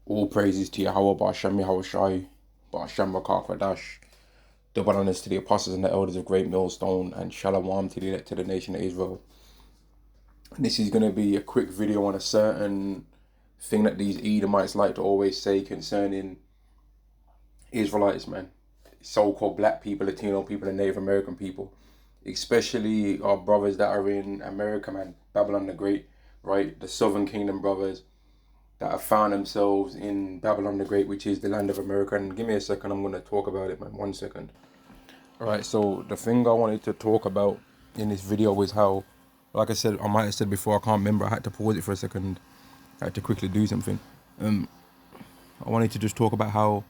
All praises to Yahweh, Ba'ashem Yahushai, Ba'ashem Rakakadash. Double honors to the apostles and the elders of Great Millstone, and Shalom to the elect to the nation of Israel. And this is going to be a quick video on a certain thing that these Edomites like to always say concerning Israelites, man. So-called black people, Latino people, and Native American people. Especially our brothers that are in America, man. Babylon the Great, right? The Southern Kingdom brothers that have found themselves in Babylon the Great, which is the land of America. And give me a second, I'm going to talk about it, man. 1 second. All right, so the thing I wanted to talk about in this video was how, like I said, I might have said before, I can't remember, I had to pause it for a second. I had to quickly do something. I wanted to just talk about how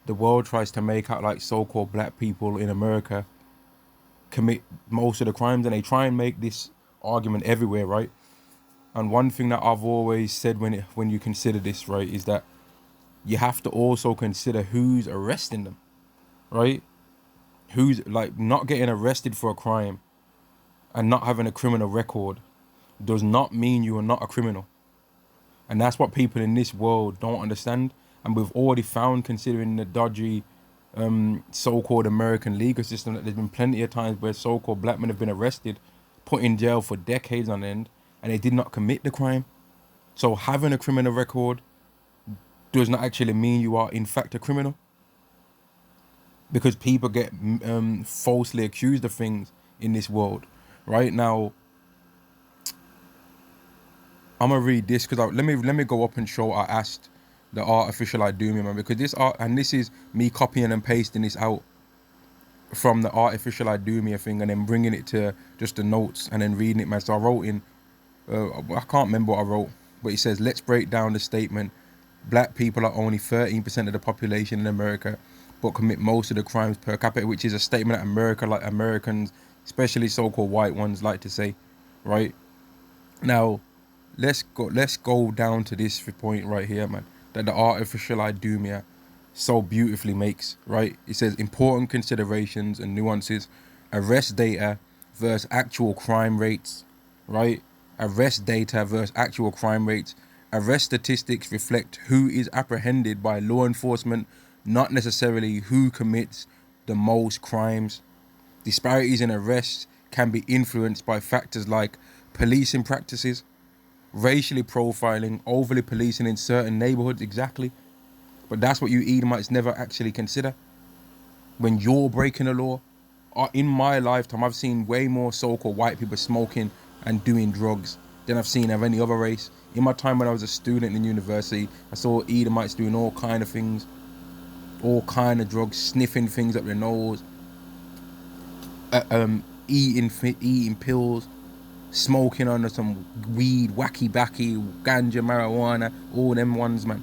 the world tries to make out like so-called black people in America commit most of the crimes, and they try and make this argument everywhere, right? And one thing that I've always said when you consider this, right, is that you have to also consider who's arresting them, right? Who's like not getting arrested for a crime and not having a criminal record does not mean you are not a criminal. And that's what people in this world don't understand. And we've already found, considering the dodgy so-called American legal system, that there's been plenty of times where so-called black men have been arrested, put in jail for decades on end, and they did not commit the crime. So having a criminal record does not actually mean you are in fact a criminal, because people get falsely accused of things in this world. Right now, I'm gonna read this because let me go up and show. I asked the artificial Idumea, man, because this art, and this is me copying and pasting this out from the artificial Idumea thing and then bringing it to just the notes and then reading it, man. So I wrote in, I can't remember what I wrote, but it says, let's break down the statement. Black people are only 13% of the population in America, but commit most of the crimes per capita, which is a statement that America, like Americans, especially so-called white ones, like to say, right? Now, let's go down to this point right here, man, that the artificial Idumea so beautifully makes, right? It says important considerations and nuances, arrest data versus actual crime rates, right? Arrest data versus actual crime rates. Arrest statistics reflect who is apprehended by law enforcement, not necessarily who commits the most crimes. Disparities in arrests can be influenced by factors like policing practices, racially profiling, overly policing in certain neighborhoods, exactly. But that's what you Edomites never actually consider. When you're breaking the law, in my lifetime, I've seen way more so-called white people smoking and doing drugs than I've seen of any other race. In my time when I was a student in university, I saw Edomites doing all kind of things, all kind of drugs, sniffing things up their nose, eating pills, smoking under some weed, wacky backy, ganja, marijuana, all them ones, man.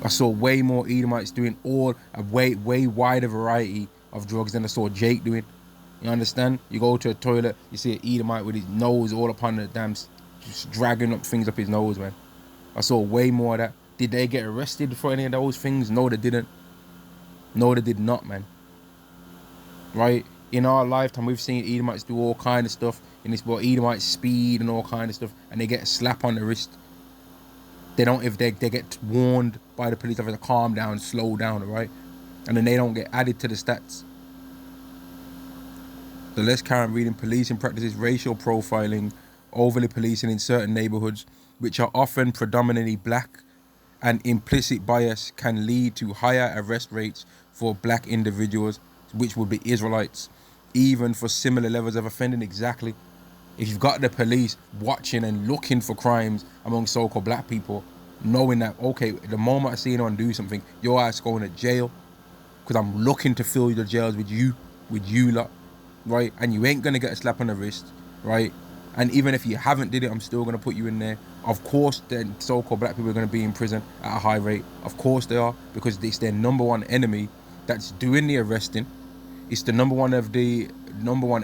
I saw way more Edomites doing a way wider variety of drugs than I saw Jake doing. You understand? You go to a toilet, you see an Edomite with his nose all up on the damn, just dragging up things up his nose, man. I saw way more of that. Did they get arrested for any of those things? No, they didn't. No, they did not, man. Right? In our lifetime, we've seen Edomites do all kind of stuff in this world. Edomites speed and all kind of stuff, and they get a slap on the wrist. They don't, if they get warned by the police officer, calm down, slow down, right? And then they don't get added to the stats. So let's carry on reading. Policing practices, racial profiling, overly policing in certain neighborhoods, which are often predominantly black, and implicit bias can lead to higher arrest rates for black individuals, which would be Israelites, even for similar levels of offending. Exactly. If you've got the police watching and looking for crimes among so-called black people, knowing that, okay, the moment I see anyone do something, your ass going to jail, because I'm looking to fill the jails with you lot, right? And you ain't going to get a slap on the wrist, right? And even if you haven't did it, I'm still going to put you in there. Of course, then so-called black people are going to be in prison at a high rate. Of course they are, because it's their number one enemy that's doing the arresting. It's the number one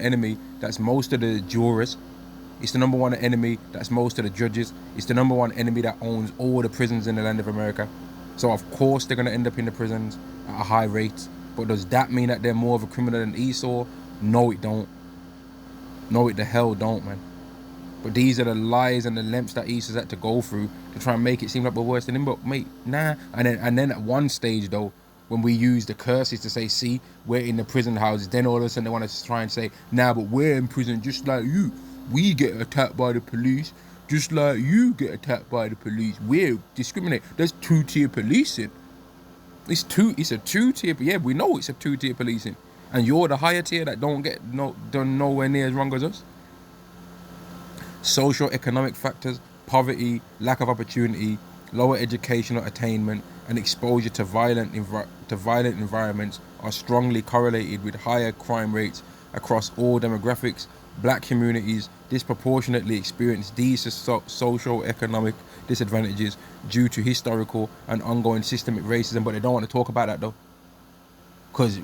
enemy that's most of the jurors. It's the number one enemy that's most of the judges. It's the number one enemy that owns all the prisons in the land of America. So of course they're going to end up in the prisons at a high rate. But does that mean that they're more of a criminal than Esau? No, it don't. No, it the hell don't, man. But these are the lies and the lengths that East has had to go through to try and make it seem like we're worse than him. But mate, nah. And then at one stage though, when we use the curses to say, see, we're in the prison houses, then all of a sudden they want to try and say, nah, but we're in prison just like you. We get attacked by the police just like you get attacked by the police. We're discriminate. There's two-tier policing. It's a two-tier. Yeah, we know it's a two-tier policing, and you're the higher tier that done nowhere near as wrong as us. Social economic factors, poverty, lack of opportunity, lower educational attainment, and exposure to violent environments are strongly correlated with higher crime rates across all demographics. Black communities disproportionately experience these social economic disadvantages due to historical and ongoing systemic racism, but they don't want to talk about that though, because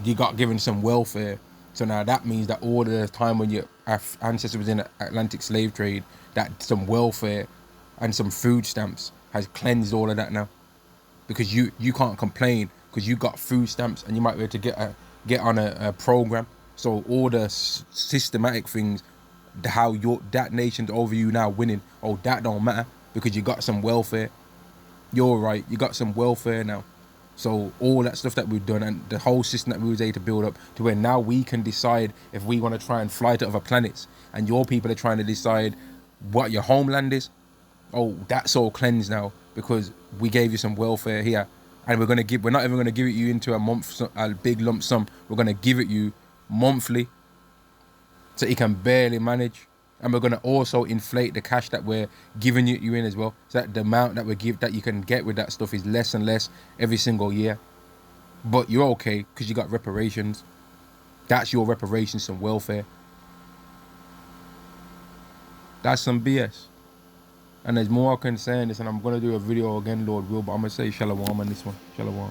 you got given some welfare. So now that means that all the time when your ancestor was in the Atlantic slave trade, that some welfare and some food stamps has cleansed all of that now, because you can't complain because you got food stamps and you might be able to get on a program. So all the systematic things, how that nation's over you now winning, oh, that don't matter because you got some welfare. You're right, you got some welfare now. So all that stuff that we've done and the whole system that we was able to build up to where now we can decide if we want to try and fly to other planets, and your people are trying to decide what your homeland is. Oh, that's all cleansed now because we gave you some welfare here, and we're not even gonna give it you into a big lump sum. We're gonna give it you monthly, so you can barely manage, and we're gonna also inflate the cash that we're giving you in as well, so that the amount that that you can get with that stuff is less and less every single year. But you're okay because you got reparations. That's your reparations, some welfare. That's some BS. And there's more I can say on this, and I'm gonna do a video again, Lord will, but I'm gonna say shalom on this one. Shalom.